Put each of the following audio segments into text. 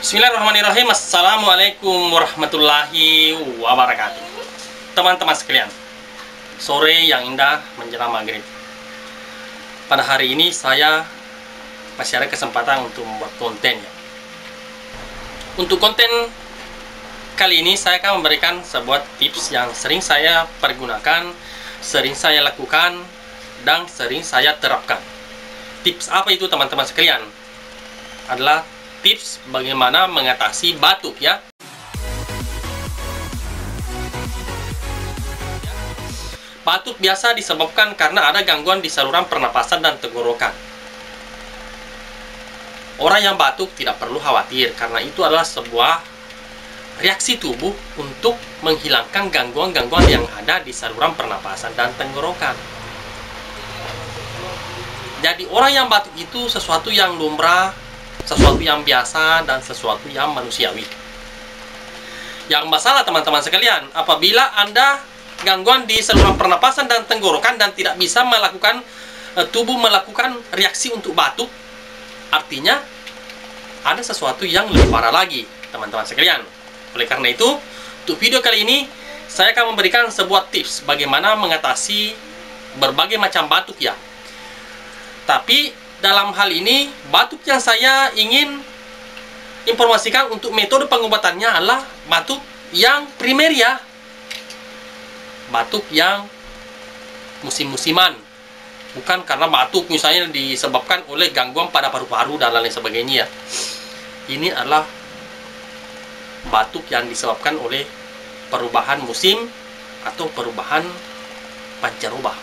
Bismillahirrahmanirrahim. Assalamualaikum warahmatullahi wabarakatuh. Teman-teman sekalian, sore yang indah menjelang maghrib. Pada hari ini saya masih ada kesempatan untuk membuat konten ya. Untuk konten kali ini saya akan memberikan sebuah tips yang sering saya pergunakan, sering saya lakukan, dan sering saya terapkan. Tips apa itu teman-teman sekalian? Adalah tips bagaimana mengatasi batuk ya. Batuk biasa disebabkan karena ada gangguan di saluran pernapasan dan tenggorokan. Orang yang batuk tidak perlu khawatir karena itu adalah sebuah reaksi tubuh untuk menghilangkan gangguan-gangguan yang ada di saluran pernapasan dan tenggorokan. Jadi orang yang batuk itu sesuatu yang lumrah, sesuatu yang biasa, dan sesuatu yang manusiawi. Yang masalah teman-teman sekalian, apabila Anda gangguan di saluran pernapasan dan tenggorokan dan tidak bisa melakukan tubuh melakukan reaksi untuk batuk, artinya ada sesuatu yang lebih parah lagi teman-teman sekalian. Oleh karena itu, untuk video kali ini saya akan memberikan sebuah tips bagaimana mengatasi berbagai macam batuk ya. Tapi dalam hal ini, batuk yang saya ingin informasikan untuk metode pengobatannya adalah batuk yang primer ya. Batuk yang musim-musiman. Bukan karena batuk misalnya disebabkan oleh gangguan pada paru-paru dan lain sebagainya ya. Ini adalah batuk yang disebabkan oleh perubahan musim atau perubahan pancaroba.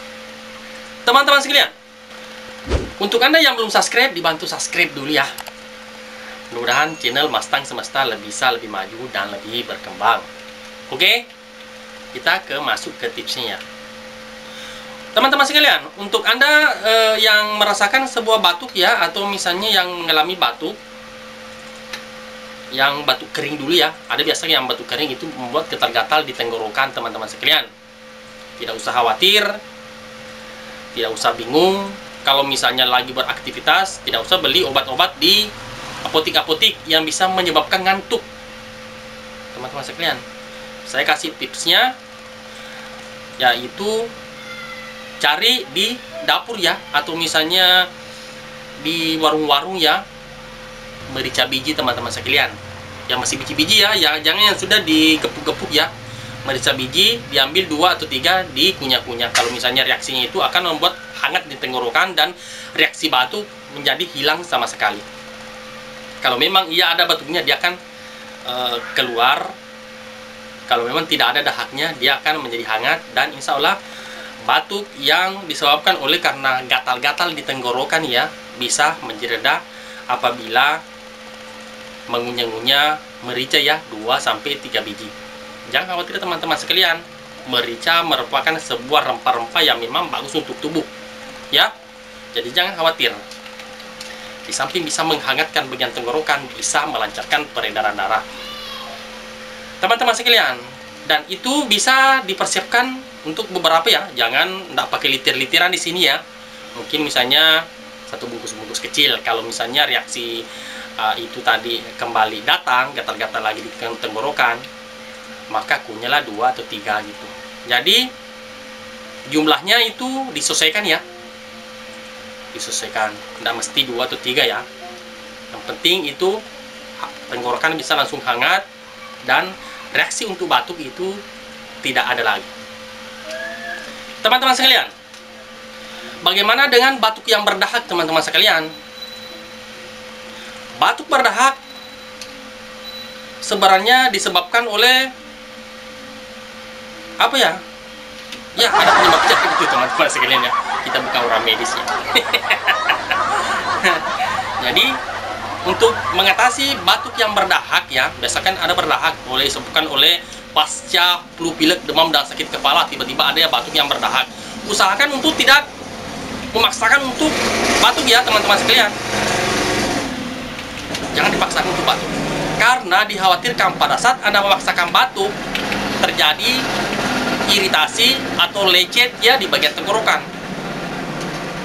Teman-teman sekalian, untuk Anda yang belum subscribe, dibantu subscribe dulu ya. Mudah-mudahan channel Mustang Semesta bisa lebih maju dan lebih berkembang. Oke, kita masuk ke tipsnya ya. Teman-teman sekalian, untuk Anda yang merasakan sebuah batuk ya, atau misalnya yang mengalami batuk, yang batuk kering dulu ya. Ada biasanya yang batuk kering itu membuat gatal-gatal di tenggorokan teman-teman sekalian. Tidak usah khawatir, tidak usah bingung. Kalau misalnya lagi beraktivitas, tidak usah beli obat-obat di apotik-apotik yang bisa menyebabkan ngantuk. Teman-teman sekalian, saya kasih tipsnya, yaitu cari di dapur ya, atau misalnya di warung-warung ya, merica biji teman-teman sekalian. Yang masih biji-biji ya, jangan yang sudah digepuk-gepuk ya. Merica biji diambil 2 atau 3, dikunyah-kunyah. Kalau misalnya reaksinya itu akan membuat hangat di tenggorokan dan reaksi batuk menjadi hilang sama sekali. Kalau memang ia ada batuknya, dia akan keluar. Kalau memang tidak ada dahaknya, dia akan menjadi hangat. Dan insya Allah batuk yang disebabkan oleh karena gatal-gatal di tenggorokan ya, bisa menjadi reda apabila mengunyah-ngunyah merica ya, 2-3 biji. Jangan khawatir teman-teman sekalian, merica merupakan sebuah rempah-rempah yang memang bagus untuk tubuh ya. Jadi jangan khawatir. Di samping bisa menghangatkan bagian tenggorokan, bisa melancarkan peredaran darah. Teman-teman sekalian, dan itu bisa dipersiapkan untuk beberapa ya. Jangan enggak pakai litir-litiran di sini ya. Mungkin misalnya satu bungkus-bungkus kecil. Kalau misalnya reaksi itu tadi kembali datang, gatal-gatal lagi di tenggorokan, maka kunyahlah 2 atau 3 gitu. Jadi jumlahnya itu disesuaikan ya. Disesuaikan, tidak mesti 2 atau 3 ya. Yang penting itu tenggorokan bisa langsung hangat dan reaksi untuk batuk itu tidak ada lagi. Teman-teman sekalian, bagaimana dengan batuk yang berdahak teman-teman sekalian? Batuk berdahak sebenarnya disebabkan oleh apa ya? Ya, ada penyebabnya itu teman-teman sekalian ya. Kita bukan orang medis ya. Jadi untuk mengatasi batuk yang berdahak ya, biasakan ada berdahak disebabkan oleh pasca flu pilek, demam dan sakit kepala, tiba-tiba ada ya batuk yang berdahak. Usahakan untuk tidak memaksakan untuk batuk ya teman-teman sekalian. Jangan dipaksakan untuk batuk, karena dikhawatirkan pada saat Anda memaksakan batuk terjadi iritasi atau lecet ya di bagian tenggorokan.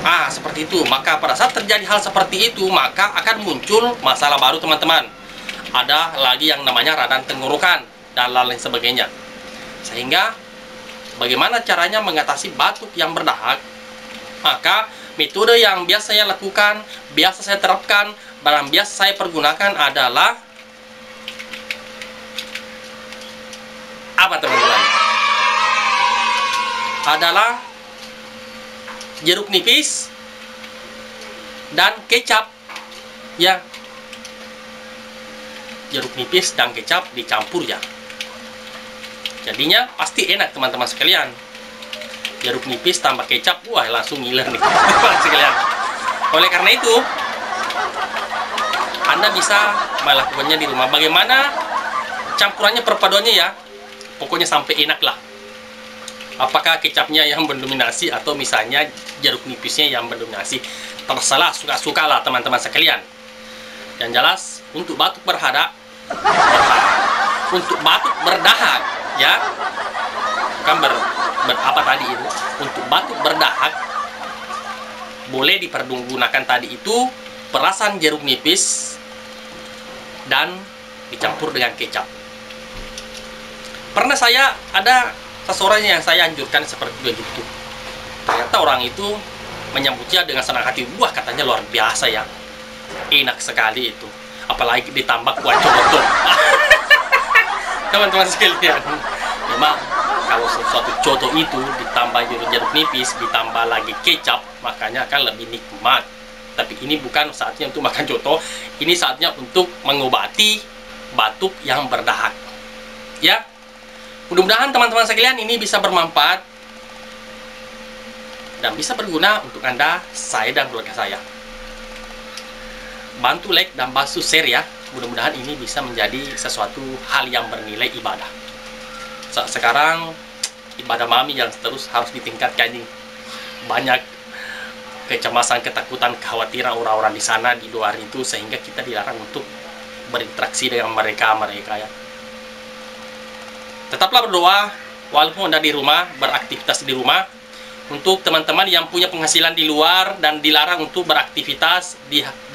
Seperti itu. Maka pada saat terjadi hal seperti itu, maka akan muncul masalah baru teman-teman. ada lagi yang namanya radang tenggorokan, dan lain sebagainya. Sehingga bagaimana caranya mengatasi batuk yang berdahak? Maka metode yang biasa saya lakukan, biasa saya terapkan, dan biasa saya pergunakan adalah apa, teman-teman? Adalah jeruk nipis dan kecap, ya. Jeruk nipis dan kecap dicampur, ya. Jadinya pasti enak, teman-teman sekalian. Jeruk nipis tambah kecap, wah, langsung ngiler nih, teman-teman sekalian. Oleh karena itu, Anda bisa melakukannya di rumah. Bagaimana campurannya, perpaduannya, ya? Pokoknya sampai enak lah. Apakah kecapnya yang mendominasi atau misalnya jeruk nipisnya yang mendominasi, terserah, suka-suka lah, teman-teman sekalian. Yang jelas, untuk batuk untuk batuk berdahak, ya, kan apa tadi itu, untuk batuk berdahak boleh dipergunakan tadi itu perasan jeruk nipis dan dicampur dengan kecap. Pernah saya ada seseorang yang saya anjurkan seperti begitu. Ternyata orang itu menyambutnya dengan senang hati. Wah, katanya luar biasa, ya, enak sekali itu. Apalagi ditambah kuah coto. Teman-teman sekalian, memang kalau sesuatu coto itu ditambah jeruk nipis, ditambah lagi kecap, makanya akan lebih nikmat. Tapi ini bukan saatnya untuk makan coto. Ini saatnya untuk mengobati batuk yang berdahak, ya. Mudah-mudahan teman-teman sekalian ini bisa bermanfaat dan bisa berguna untuk Anda, saya, dan keluarga saya. Bantu like dan bantu share, ya. Mudah-mudahan ini bisa menjadi sesuatu hal yang bernilai ibadah. Sekarang ibadah mami yang terus harus ditingkatkan ini. Banyak kecemasan, ketakutan, kekhawatiran orang-orang di sana, di luar itu, sehingga kita dilarang untuk berinteraksi dengan mereka, ya. Tetaplah berdoa walaupun Anda di rumah, beraktivitas di rumah. Untuk teman-teman yang punya penghasilan di luar dan dilarang untuk beraktivitas,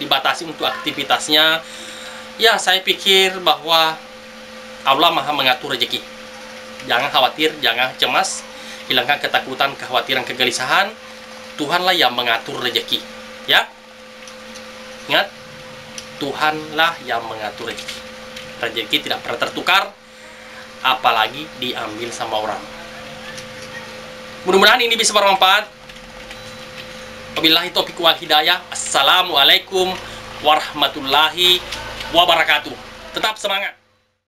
dibatasi untuk aktivitasnya, ya, saya pikir bahwa Allah Maha mengatur rezeki. Jangan khawatir, jangan cemas, hilangkan ketakutan, kekhawatiran, kegelisahan. Tuhanlah yang mengatur rezeki, ya. Ingat, Tuhanlah yang mengatur rezeki. Rezeki tidak pernah tertukar, apalagi diambil sama orang. Mudah-mudahan ini bisa bermanfaat. Wabillahi taufiq wal hidayah. Assalamualaikum warahmatullahi wabarakatuh. Tetap semangat.